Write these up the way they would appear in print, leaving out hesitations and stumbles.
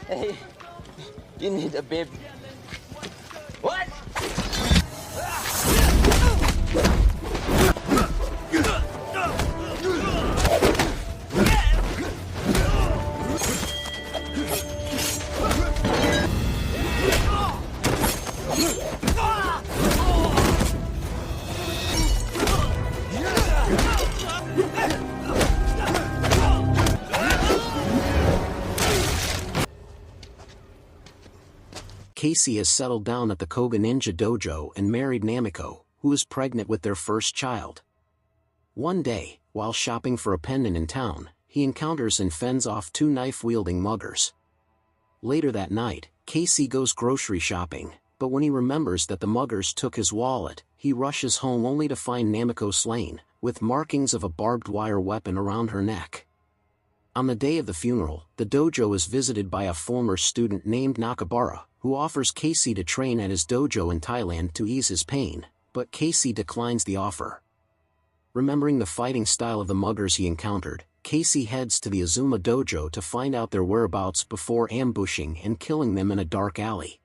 Hey, you need a bib. What? Casey has settled down at the Koga Ninja Dojo and married Namiko, who is pregnant with their first child. One day, while shopping for a pendant in town, he encounters and fends off two knife-wielding muggers. Later that night, Casey goes grocery shopping, but when he remembers that the muggers took his wallet, he rushes home only to find Namiko slain, with markings of a barbed wire weapon around her neck. On the day of the funeral, the dojo is visited by a former student named Nakabara, who offers Casey to train at his dojo in Thailand to ease his pain, but Casey declines the offer. Remembering the fighting style of the muggers he encountered, Casey heads to the Azuma dojo to find out their whereabouts before ambushing and killing them in a dark alley.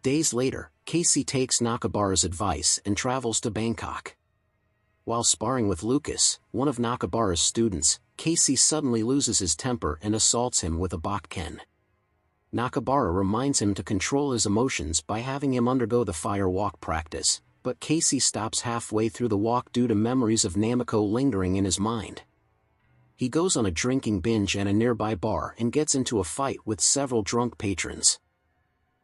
Days later, Casey takes Nakabara's advice and travels to Bangkok. While sparring with Lucas, one of Nakabara's students, Casey suddenly loses his temper and assaults him with a bakken. Nakabara reminds him to control his emotions by having him undergo the fire walk practice, but Casey stops halfway through the walk due to memories of Namiko lingering in his mind. He goes on a drinking binge at a nearby bar and gets into a fight with several drunk patrons.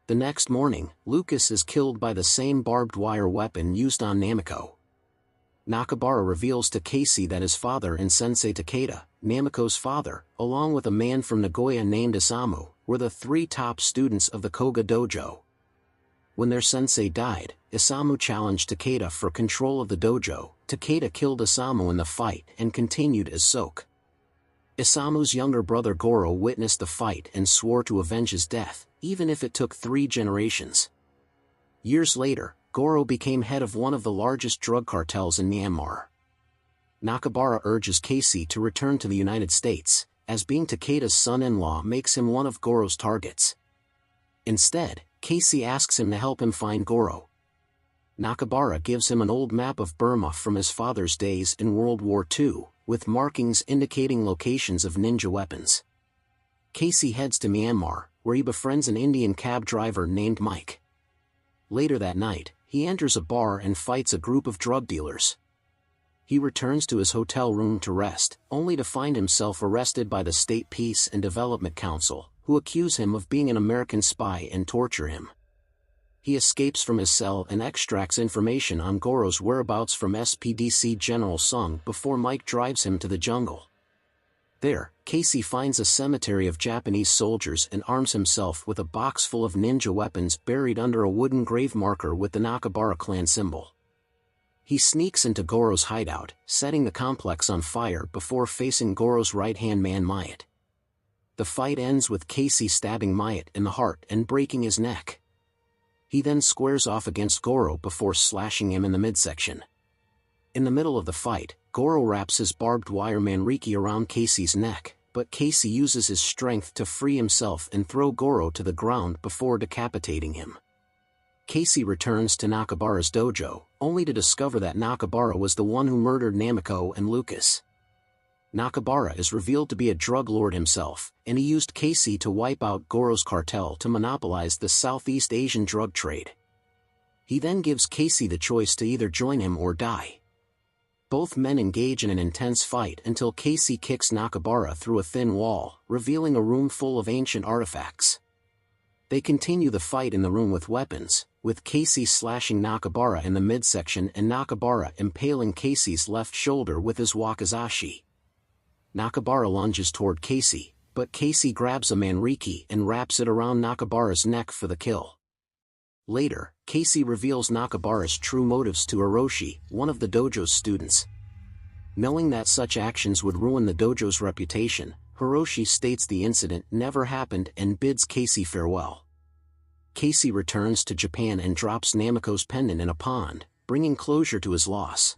The next morning, Lucas is killed by the same barbed wire weapon used on Namiko. Nakabara reveals to Casey that his father and Sensei Takeda, Namiko's father, along with a man from Nagoya named Isamu, were the three top students of the Koga dojo. When their sensei died, Isamu challenged Takeda for control of the dojo. Takeda killed Isamu in the fight and continued as Soke. Isamu's younger brother Goro witnessed the fight and swore to avenge his death, even if it took 3 generations. Years later, Goro became head of one of the largest drug cartels in Myanmar. Nakabara urges Casey to return to the United States, as being Takeda's son-in-law makes him one of Goro's targets. Instead, Casey asks him to help him find Goro. Nakabara gives him an old map of Burma from his father's days in World War II, with markings indicating locations of ninja weapons. Casey heads to Myanmar, where he befriends an Indian cab driver named Mike. Later that night, he enters a bar and fights a group of drug dealers. He returns to his hotel room to rest, only to find himself arrested by the State Peace and Development Council, who accuse him of being an American spy and torture him. He escapes from his cell and extracts information on Goro's whereabouts from SPDC General Sung before Mike drives him to the jungle. There, Casey finds a cemetery of Japanese soldiers and arms himself with a box full of ninja weapons buried under a wooden grave marker with the Nakabara clan symbol. He sneaks into Goro's hideout, setting the complex on fire before facing Goro's right-hand man Myatt. The fight ends with Casey stabbing Myatt in the heart and breaking his neck. He then squares off against Goro before slashing him in the midsection. In the middle of the fight, Goro wraps his barbed wire manriki around Casey's neck, but Casey uses his strength to free himself and throw Goro to the ground before decapitating him. Casey returns to Nakabara's dojo, only to discover that Nakabara was the one who murdered Namiko and Lucas. Nakabara is revealed to be a drug lord himself, and he used Casey to wipe out Goro's cartel to monopolize the Southeast Asian drug trade. He then gives Casey the choice to either join him or die. Both men engage in an intense fight until Casey kicks Nakabara through a thin wall, revealing a room full of ancient artifacts. They continue the fight in the room with weapons, with Casey slashing Nakabara in the midsection and Nakabara impaling Casey's left shoulder with his wakizashi. Nakabara lunges toward Casey, but Casey grabs a manriki and wraps it around Nakabara's neck for the kill. Later, Casey reveals Nakabara's true motives to Hiroshi, one of the dojo's students. Knowing that such actions would ruin the dojo's reputation, Hiroshi states the incident never happened and bids Casey farewell. Casey returns to Japan and drops Namiko's pendant in a pond, bringing closure to his loss.